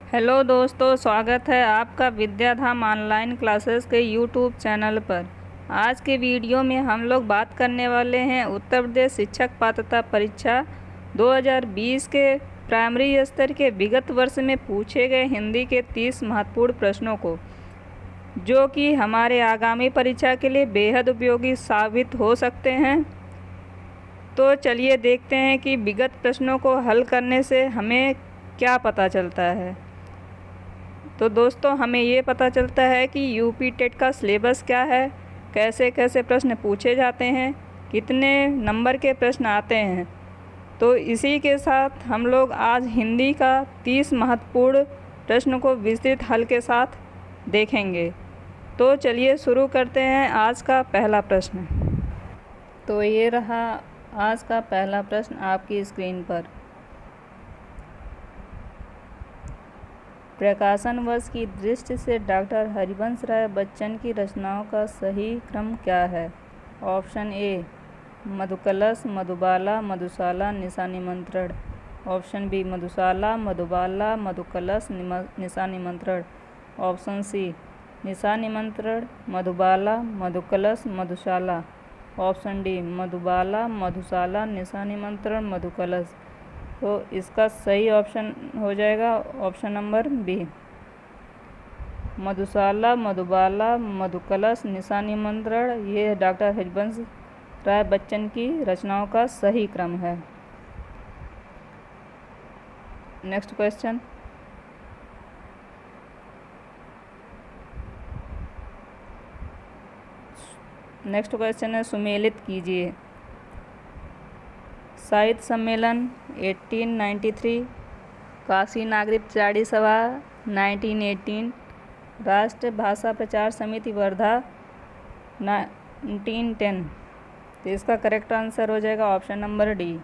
Hello दोस्तों, स्वागत है आपका विद्याधाम ऑनलाइन क्लासेस के यूट्यूब चैनल पर। आज के वीडियो में हम लोग बात करने वाले हैं उत्तर प्रदेश शिक्षक पात्रता परीक्षा 2020 के प्राइमरी स्तर के विगत वर्ष में पूछे गए हिंदी के 30 महत्वपूर्ण प्रश्नों को, जो कि हमारे आगामी परीक्षा के लिए बेहद उपयोगी साबित हो सकते हैं। तो चलिए देखते हैं कि विगत प्रश्नों को हल करने से हमें क्या पता चलता है। तो दोस्तों, हमें ये पता चलता है कि यूपी टेट का सिलेबस क्या है, कैसे कैसे प्रश्न पूछे जाते हैं, कितने नंबर के प्रश्न आते हैं। तो इसी के साथ हम लोग आज हिंदी का 30 महत्वपूर्ण प्रश्न को विस्तृत हल के साथ देखेंगे। तो चलिए शुरू करते हैं आज का पहला प्रश्न। तो ये रहा आज का पहला प्रश्न आपकी स्क्रीन पर। प्रकाशन वर्ष की दृष्टि से डॉक्टर हरिवंश राय बच्चन की रचनाओं का सही क्रम क्या है? Option A Madhukalash, Madhubala, Madhushala, Nishanimantran. Option B Madhushala, Madhubala, Madhukalash, Nishanimantran. Option C Nishanimantran, Madhubala, Madhukalash, Madhushala. Option D Madhubala, Madhushala, Nishanimantran, Madhukalash. तो इसका सही ऑप्शन हो जाएगा option number B, Madhushala, Madhubala, Madhukalash, Nishanimantran. ये डॉक्टर हरिवंश राय बच्चन की रचनाओं का सही क्रम है। Next question. नेक्स्ट क्वेश्चन है, सुमेलित कीजिए। साहित्य सम्मेलन 1893, काशी नागरिक चाड़ी सभा 1918, राष्ट्र भाषा प्रचार समिति वर्धा 1910। तो इसका करेक्ट आंसर हो जाएगा ऑप्शन नंबर डी।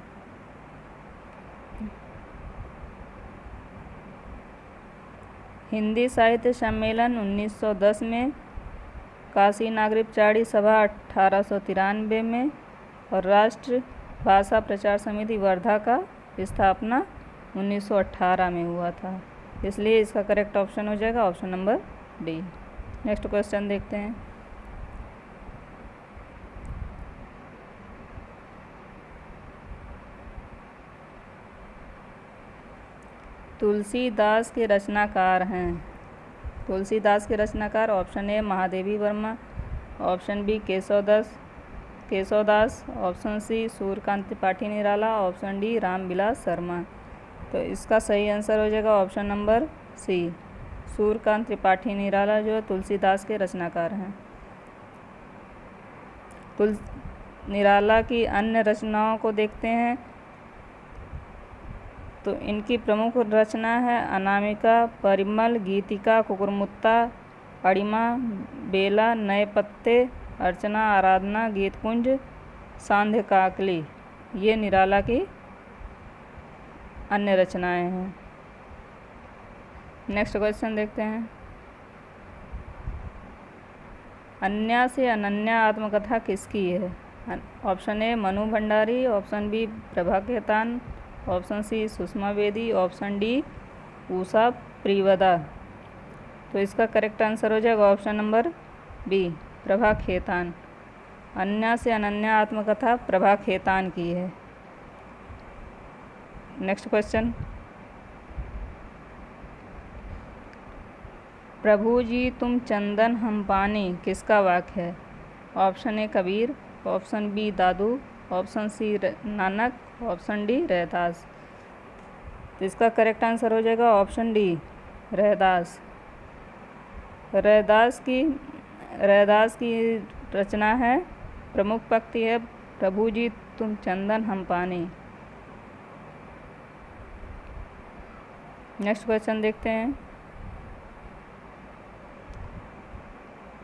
हिंदी साहित्य सम्मेलन 1910 में, काशी नागरिक चाड़ी सभा 1893 में और राष्ट्र भाषा प्रचार समिति वर्धा का स्थापना 1918 में हुआ था। इसलिए इसका करेक्ट ऑप्शन हो जाएगा option number D. Next question देखते हैं। तुलसीदास के रचनाकार हैं। तुलसीदास के रचनाकार option A Mahadevi Verma, option B Keshavdas, option C Suryakant Tripathi Nirala, option D Ramvilas Sharma. तो इसका सही आंसर हो जाएगा option number C, Suryakant Tripathi Nirala जो तुलसीदास के रचनाकार हैं। निराला की अन्य रचनाओं को देखते हैं। तो इनकी प्रमुख रचना है अनामिका, परिमल, गीतिका, कुकुरमुत्ता, अड़िमा, बेला, नए पत्ते, अर्चना, आराधना, गीतकुंज, सांध्य काकली। ये निराला की अन्य रचनाएं हैं। नेक्स्ट क्वेश्चन देखते हैं। अन्या से अनन्या आत्मकथा किसकी है? Option A Mannu Bhandari, option B Prabha Khaitan, option C Sushma Bedi, option D Usha Priyamvada. तो इसका करेक्ट आंसर हो जाएगा option number B, Prabha Khaitan. Anya से अनन्या आत्मकथा प्रभा खेतान की है। Next question. प्रभु जी तुम चंदन हम पानी किसका वाक्य है? Option A Kabir, option B Dadu, option C Nanak, option D Raidas. तो इसका करेक्ट आंसर हो जाएगा ऑप्शन डी रैदास। रैदास की रचना है, प्रमुख पंक्ति है प्रभु जी तुम चंदन हम पानी। नेक्स्ट क्वेश्चन देखते हैं।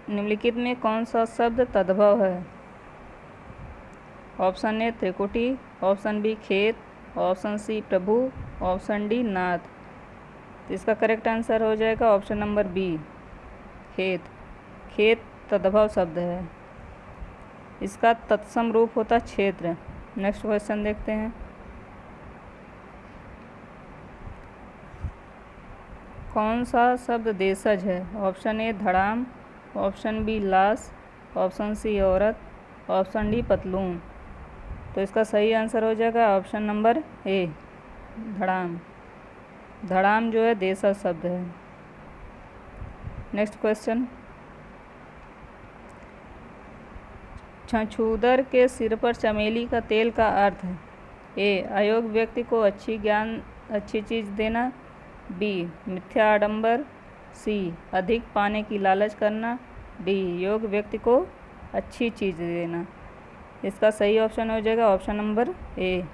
निम्नलिखित में कौन सा शब्द तद्भव है? ऑप्शन ए त्रिकुटी, ऑप्शन बी खेत, ऑप्शन सी प्रभु, ऑप्शन डी नाथ। तो इसका करेक्ट आंसर हो जाएगा ऑप्शन नंबर बी, खेत। खेत तद्भव शब्द है, इसका तत्सम रूप होता क्षेत्र। नेक्स्ट क्वेश्चन देखते हैं। कौन सा शब्द देशज है? ऑप्शन ए धड़ाम, ऑप्शन बी लाश, ऑप्शन सी औरत, ऑप्शन डी पतलून। तो इसका सही आंसर हो जाएगा ऑप्शन नंबर ए धड़ाम। धड़ाम जो है देशज शब्द है। नेक्स्ट क्वेश्चन, छछूंदर के सिर पर चमेली का तेल का अर्थ है? ए अयोग्य व्यक्ति को अच्छी चीज़ देना, बी मिथ्या आडंबर, सी अधिक पाने की लालच करना, डी योग्य व्यक्ति को अच्छी चीज़ देना। इसका सही ऑप्शन हो जाएगा ऑप्शन नंबर ए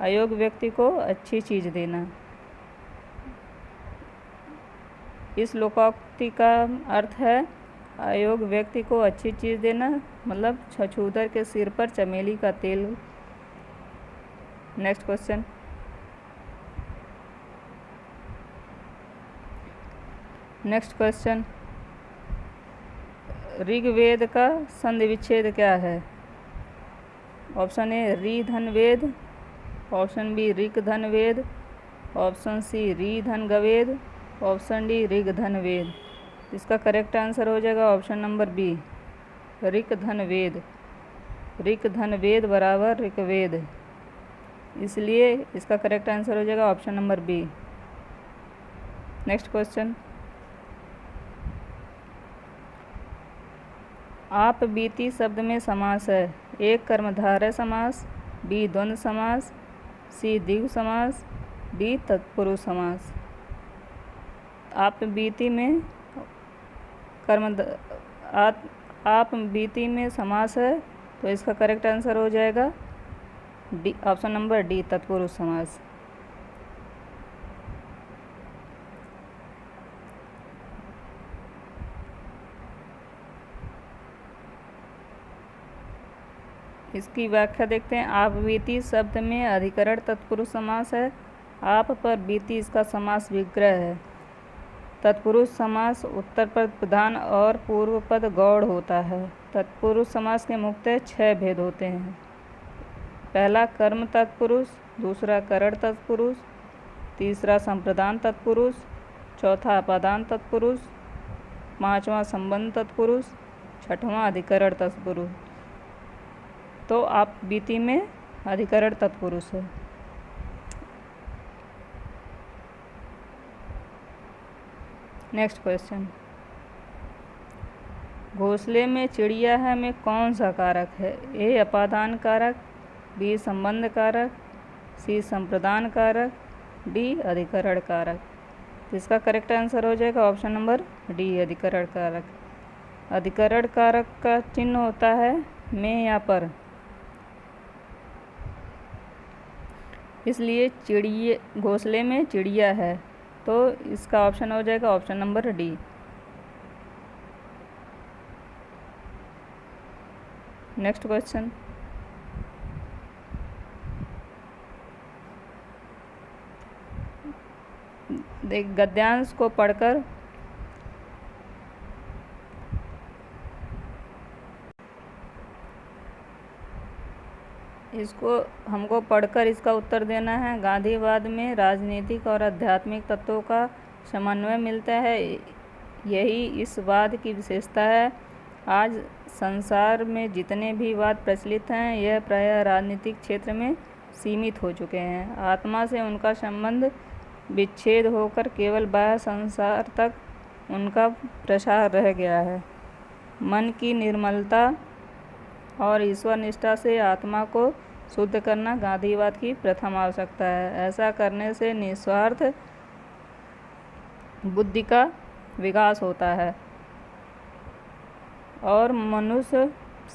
अयोग्य व्यक्ति को अच्छी चीज़ देना। इस लोकोक्ति का अर्थ है अयोग्य व्यक्ति को अच्छी चीज़ देना, मतलब छछूंदर के सिर पर चमेली का तेल। नेक्स्ट क्वेश्चन, ऋग्वेद का संधि विच्छेद क्या है? ऑप्शन ए री धन वेद, ऑप्शन बी ऋक धन वेद, ऑप्शन सी री धन गवेद, ऑप्शन डी ऋग धन वेद। इसका करेक्ट आंसर हो जाएगा ऑप्शन नंबर बी ऋक धन वेद। ऋक धन वेद बराबर ऋग्वेद, इसलिए इसका करेक्ट आंसर हो जाएगा option number B. Next question, आप बीती शब्द में समास है? ए कर्मधारय समास, बी द्वंद्व समास, सी द्विगु समास, डी तत्पुरुष समास। आप बीती में आप बीती में समास है, तो इसका करेक्ट आंसर हो जाएगा डी ऑप्शन नंबर डी तत्पुरुष समास। इसकी व्याख्या देखते हैं। आप बीती शब्द में अधिकरण तत्पुरुष समास है। आप पर बीती इसका समास विग्रह है। तत्पुरुष समास उत्तर पद प्रधान और पूर्व पद गौड़ होता है। तत्पुरुष समास के मुख्यतः 6 भेद होते हैं। पहला कर्म तत्पुरुष, दूसरा करण तत्पुरुष, तीसरा संप्रदान तत्पुरुष, चौथा अपादान तत्पुरुष, पांचवा संबंध तत्पुरुष, छठवां अधिकरण तत्पुरुष। तो आप बीती में अधिकरण तत्पुरुष है। नेक्स्ट क्वेश्चन, घोंसले में चिड़िया है में कौन सा कारक है? ए अपादान कारक, बी संबंध कारक, सी संप्रदान कारक, डी अधिकरण कारक। इसका करेक्ट आंसर हो जाएगा ऑप्शन नंबर डी अधिकरण कारक। अधिकरण कारक का चिन्ह होता है में या पर, इसलिए घोंसले में चिड़िया है, तो इसका ऑप्शन हो जाएगा option number D. Next question, देख गद्यांश को पढ़कर हमको पढ़कर इसका उत्तर देना है। गांधीवाद में राजनीतिक और आध्यात्मिक तत्वों का समन्वय मिलता है, यही इस वाद की विशेषता है। आज संसार में जितने भी वाद प्रचलित हैं, यह प्रायः राजनीतिक क्षेत्र में सीमित हो चुके हैं। आत्मा से उनका संबंध विच्छेद होकर केवल बाह्य संसार तक उनका प्रसार रह गया है। मन की निर्मलता और ईश्वर निष्ठा से आत्मा को शुद्ध करना गांधीवाद की प्रथम आवश्यकता है। ऐसा करने से निस्वार्थ बुद्धि का विकास होता है और मनुष्य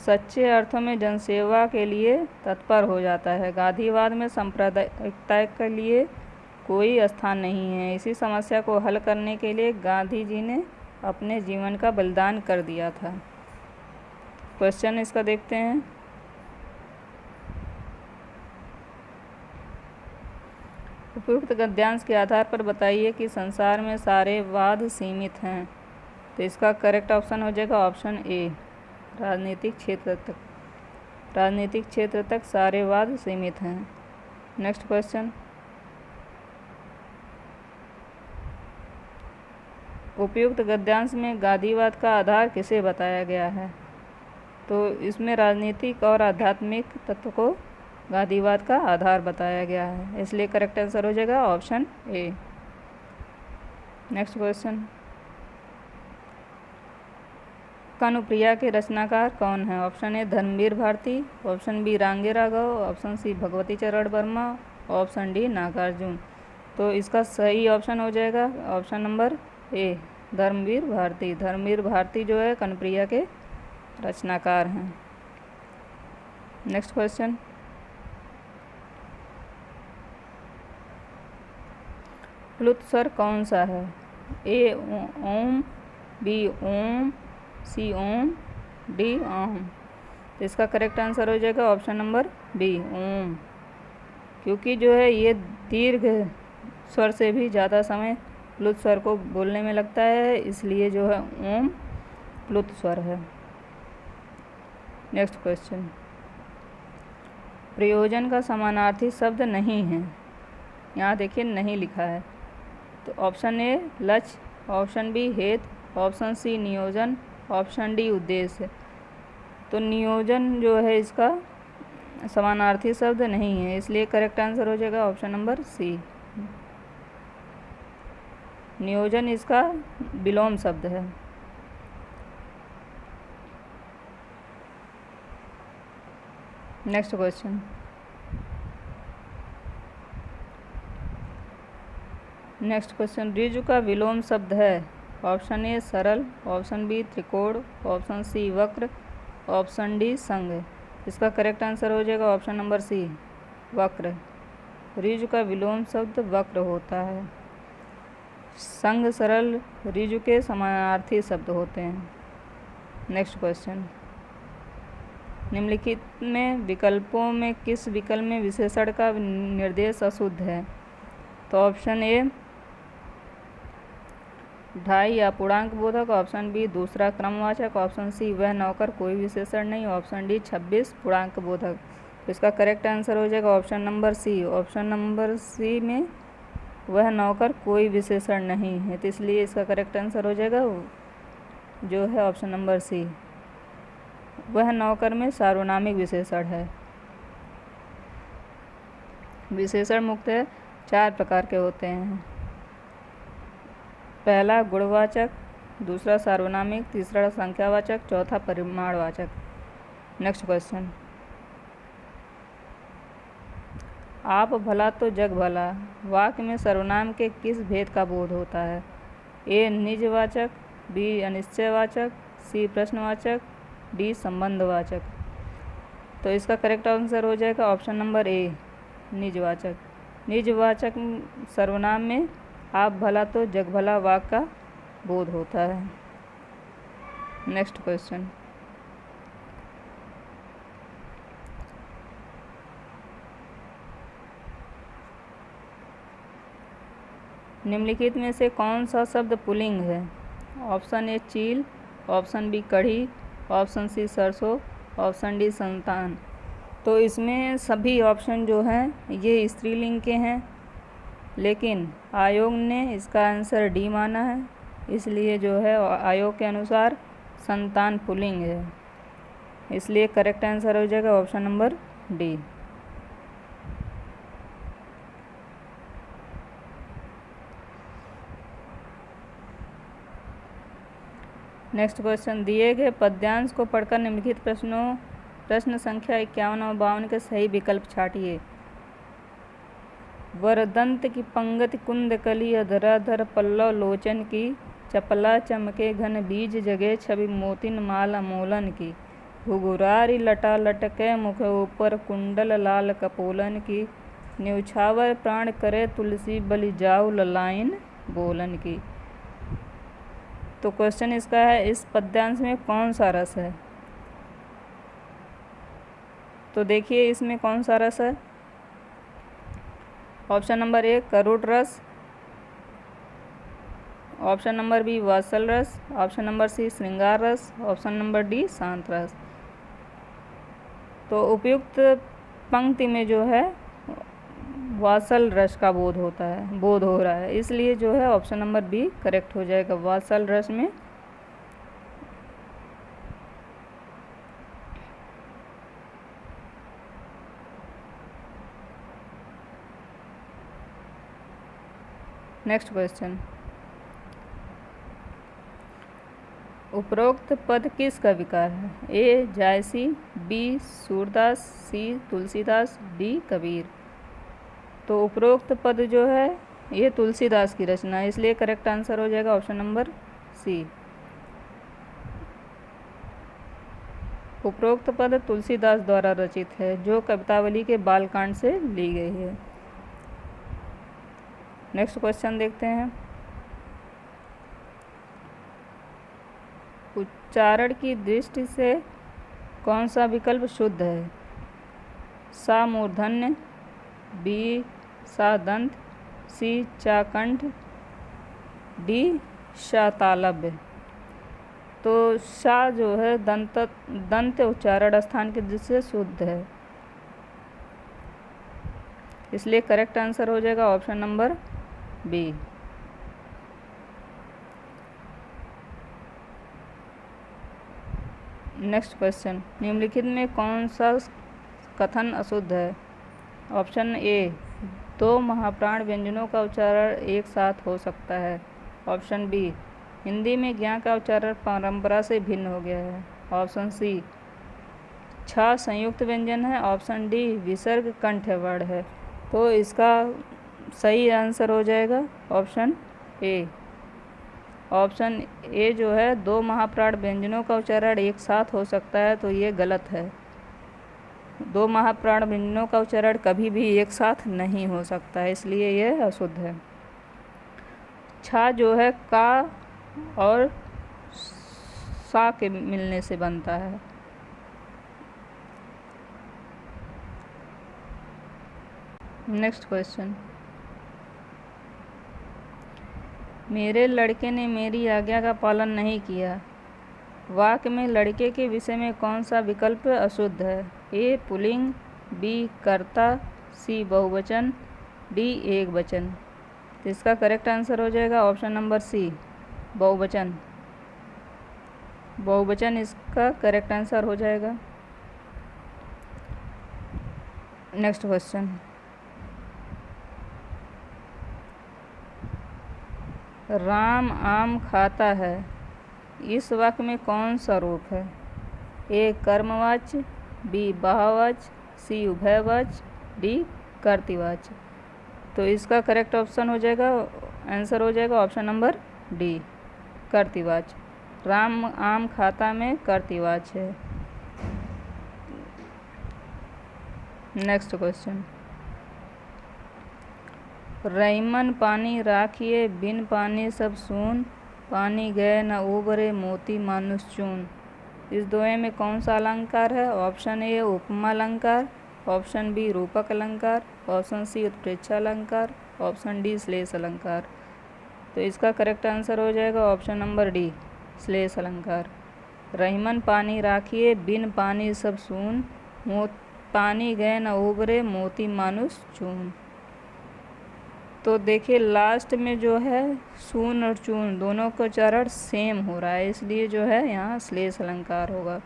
सच्चे अर्थों में जनसेवा के लिए तत्पर हो जाता है। गांधीवाद में सांप्रदायिकता के लिए कोई स्थान नहीं है। इसी समस्या को हल करने के लिए गांधी जी ने अपने जीवन का बलिदान कर दिया था। क्वेश्चन इसका देखते हैं। उपयुक्त गद्यांश के आधार पर बताइए कि संसार में सारे वाद सीमित हैं। तो इसका करेक्ट ऑप्शन हो जाएगा ऑप्शन ए राजनीतिक क्षेत्र तक सारे वाद सीमित हैं। नेक्स्ट क्वेश्चन, उपयुक्त गद्यांश में गांधीवाद का आधार किसे बताया गया है? तो इसमें राजनीतिक और आध्यात्मिक तत्व को गांधीवाद का आधार बताया गया है, इसलिए करेक्ट आंसर हो जाएगा option A. Next question, Kanupriya के रचनाकार कौन है? Option A Dharamvir Bharati, option B Rangeya Raghav, option C Bhagwati चरण वर्मा, ऑप्शन डी नागार्जुन। तो इसका सही ऑप्शन हो जाएगा option number A Dharamvir Bharati. Dharamvir Bharati जो है कानुप्रिया के रचनाकार हैं। नेक्स्ट क्वेश्चन, प्लुत स्वर कौन सा है? ए ओम, बी ओम, सी ओम, डी ओम। तो इसका करेक्ट आंसर हो जाएगा ऑप्शन नंबर बी ओम, क्योंकि जो है ये दीर्घ स्वर से भी ज़्यादा समय प्लुत स्वर को बोलने में लगता है, इसलिए जो है ओम प्लुत स्वर है। नेक्स्ट क्वेश्चन, प्रयोजन का समानार्थी शब्द नहीं है। यहाँ देखिए नहीं लिखा है, तो ऑप्शन ए लक्ष्य, ऑप्शन बी हेतु, ऑप्शन सी नियोजन, ऑप्शन डी उद्देश्य। तो नियोजन जो है इसका समानार्थी शब्द नहीं है, इसलिए करेक्ट आंसर हो जाएगा ऑप्शन नंबर सी। नियोजन इसका विलोम शब्द है। नेक्स्ट क्वेश्चन, ऋजु का विलोम शब्द है। ऑप्शन ए सरल, ऑप्शन बी त्रिकोण, ऑप्शन सी वक्र, ऑप्शन डी संघ। इसका करेक्ट आंसर हो जाएगा ऑप्शन नंबर सी वक्र। ऋजु का विलोम शब्द वक्र होता है। संघ सरल ऋजु के समानार्थी शब्द होते हैं। नेक्स्ट क्वेश्चन, निम्नलिखित में विकल्पों में किस विकल्प में विशेषण का निर्देश अशुद्ध है? तो ऑप्शन ए ढाई या पूर्णांक बोधक, ऑप्शन बी दूसरा क्रमवाचक, ऑप्शन सी वह नौकर कोई विशेषण नहीं, ऑप्शन डी 26 पूर्णांक बोधक। तो इसका करेक्ट आंसर हो जाएगा option number C. Option number C में वह नौकर कोई विशेषण नहीं है, तो इसलिए इसका करेक्ट आंसर हो जाएगा जो है ऑप्शन नंबर सी। वह नौकर में सार्वनामिक विशेषण है। विशेषण मुख्यतः 4 प्रकार के होते हैं। पहला गुणवाचक, दूसरा सार्वनामिक, तीसरा संख्यावाचक, चौथा परिमाणवाचक। नेक्स्ट क्वेश्चन, आप भला तो जग भला वाक्य में सर्वनाम के किस भेद का बोध होता है? ए निजवाचक, बी अनिश्चयवाचक, सी प्रश्नवाचक, डी संबंधवाचक। तो इसका करेक्ट आंसर हो जाएगा ऑप्शन नंबर ए निजवाचक। निजवाचक सर्वनाम में आप भला तो जग भला वाक्य का बोध होता है। नेक्स्ट क्वेश्चन, निम्नलिखित में से कौन सा शब्द पुल्लिंग है? ऑप्शन ए चील, ऑप्शन बी कढ़ी, ऑप्शन सी सरसों, ऑप्शन डी संतान। तो इसमें सभी ऑप्शन जो हैं ये स्त्रीलिंग के हैं, लेकिन आयोग ने इसका आंसर डी माना है, इसलिए जो है आयोग के अनुसार संतान पुल्लिंग है, इसलिए करेक्ट आंसर हो जाएगा option number D. Next question, दिए गए पद्यांश को पढ़कर निम्नलिखित प्रश्न संख्या 51 और 52 के सही विकल्प छाटिए। वरदंत की पंगति कुंद कली अधराधर पल्लव लोचन की, चपला चमके घन बीज जगे छवि मोतिन माल अमोलन की, घुघुरारी लटा लटके मुख ऊपर कुंडल लाल कपोलन की, न्यौछावर प्राण करे तुलसी बलि जाऊ ललाइन बोलन की। तो क्वेश्चन इसका है इस पद्यांश में कौन सा रस है? तो देखिए इसमें कौन सा रस है। ऑप्शन नंबर ए करुण रस, ऑप्शन नंबर बी वात्सल रस, ऑप्शन नंबर सी श्रृंगार रस, ऑप्शन नंबर डी शांत रस। तो उपयुक्त पंक्ति में जो है वात्सल रस का बोध हो रहा है, इसलिए जो है ऑप्शन नंबर बी करेक्ट हो जाएगा। वात्सल रस में नेक्स्ट क्वेश्चन, उपरोक्त पद किसका विकार है? ए जायसी, बी सूरदास, सी तुलसीदास, डी कबीर। तो उपरोक्त पद जो है ये तुलसीदास की रचना है, इसलिए करेक्ट आंसर हो जाएगा ऑप्शन नंबर सी। उपरोक्त पद तुलसीदास द्वारा रचित है, जो कवितावली के बालकांड से ली गई है। नेक्स्ट क्वेश्चन देखते हैं, उच्चारण की दृष्टि से कौन सा विकल्प शुद्ध है? सा मूर्धन्य, बी सा दंत, सी चाकंठ, डी शा तालव्य। तो शा जो है दंत उच्चारण स्थान की दृष्टि से शुद्ध है, इसलिए करेक्ट आंसर हो जाएगा option number B. Next question, निम्नलिखित में कौन सा कथन अशुद्ध है? ऑप्शन ए, दो महाप्राण व्यंजनों का उच्चारण एक साथ हो सकता है। ऑप्शन बी, हिंदी में ज्ञा का उच्चारण परंपरा से भिन्न हो गया है। ऑप्शन सी, छ संयुक्त व्यंजन है। ऑप्शन डी, विसर्ग कंठ वर्ण है। तो इसका सही आंसर हो जाएगा ऑप्शन ए। ऑप्शन ए जो है दो महाप्राण व्यंजनों का उच्चारण एक साथ हो सकता है, तो ये गलत है। दो महाप्राण व्यंजनों का उच्चारण कभी भी एक साथ नहीं हो सकता है, इसलिए यह अशुद्ध है। छा जो है का और सा के मिलने से बनता है। नेक्स्ट क्वेश्चन, मेरे लड़के ने मेरी आज्ञा का पालन नहीं किया। वाक्य में लड़के के विषय में कौन सा विकल्प अशुद्ध है? ए पुल्लिंग, बी कर्ता, सी बहुवचन, डी एकवचन। तो इसका करेक्ट आंसर हो जाएगा ऑप्शन नंबर सी, बहुवचन। बहुवचन इसका करेक्ट आंसर हो जाएगा। नेक्स्ट क्वेश्चन, राम आम खाता है, इस वाक्य में कौन सा रूप है? ए कर्मवाच्य, बी भाववाच्य, सी उभयवाच्य, डी कर्तृवाच्य। तो इसका करेक्ट ऑप्शन हो जाएगा, आंसर हो जाएगा ऑप्शन नंबर डी, कर्तृवाच्य। राम आम खाता में कर्तृवाच्य है। नेक्स्ट क्वेश्चन, रईमन पानी राखिए, बिन पानी सब सून, पानी गए न उबरे, मोती मानुष चून। इस दोहे में कौन सा अलंकार है? ऑप्शन ए उपमा अलंकार, ऑप्शन बी रूपक अलंकार, ऑप्शन सी उत्प्रेक्षा अलंकार, ऑप्शन डी श्लेष अलंकार। तो इसका करेक्ट आंसर हो जाएगा ऑप्शन नंबर डी, श्लेष अलंकार। रहीमन पानी राखिए, बिन पानी सब सून, पानी गए न उबरे, मोती मानुष चून। तो देखिए लास्ट में जो है सून और चून दोनों का उच्चारण सेम हो रहा है, इसलिए जो है यहाँ श्लेष अलंकार होगा।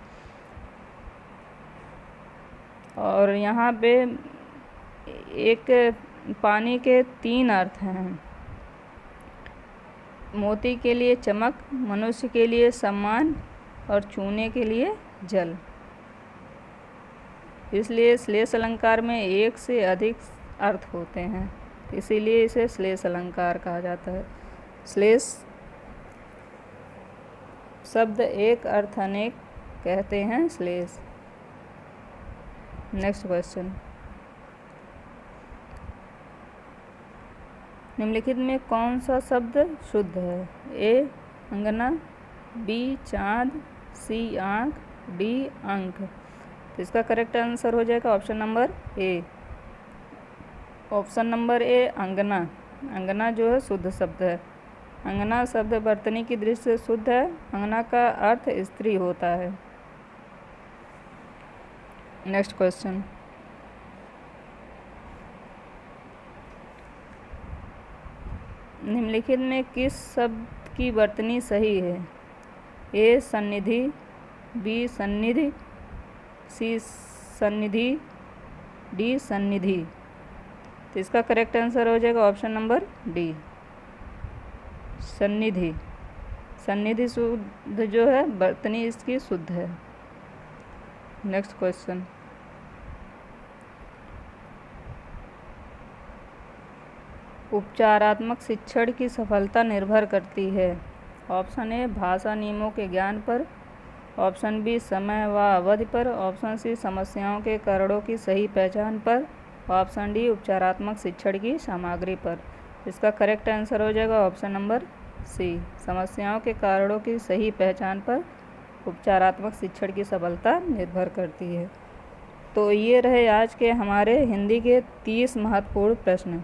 और यहाँ पे एक पानी के तीन अर्थ हैं, मोती के लिए चमक, मनुष्य के लिए सम्मान और चूने के लिए जल। इसलिए श्लेष अलंकार में एक से अधिक अर्थ होते हैं, इसीलिए इसे श्लेष अलंकार कहा जाता है। श्लेष शब्द एक अर्थ अनेक कहते हैं श्लेष। नेक्स्ट क्वेश्चन, निम्नलिखित में कौन सा शब्द शुद्ध है? ए अंगना, बी चाँद, सी आँख, डी अंक। तो इसका करेक्ट आंसर हो जाएगा ऑप्शन नंबर ए। ऑप्शन नंबर ए अंगना। अंगना जो है शुद्ध शब्द है। अंगना शब्द वर्तनी की दृष्टि से शुद्ध है। अंगना का अर्थ स्त्री होता है। नेक्स्ट क्वेश्चन, निम्नलिखित में किस शब्द की वर्तनी सही है? ए सन्निधि, बी सन्निधि, सी सन्निधि, डी सन्निधि। तो इसका करेक्ट आंसर हो जाएगा ऑप्शन नंबर डी, सन्निधि। सन्निधि शुद्ध जो है, वर्तनी इसकी शुद्ध है। नेक्स्ट क्वेश्चन, उपचारात्मक शिक्षण की सफलता निर्भर करती है। ऑप्शन ए भाषा नियमों के ज्ञान पर, ऑप्शन बी समय व अवधि पर, ऑप्शन सी समस्याओं के कारणों की सही पहचान पर, ऑप्शन डी उपचारात्मक शिक्षण की सामग्री पर। इसका करेक्ट आंसर हो जाएगा ऑप्शन नंबर सी, समस्याओं के कारणों की सही पहचान पर उपचारात्मक शिक्षण की सफलता निर्भर करती है। तो ये रहे आज के हमारे हिंदी के 30 महत्वपूर्ण प्रश्न।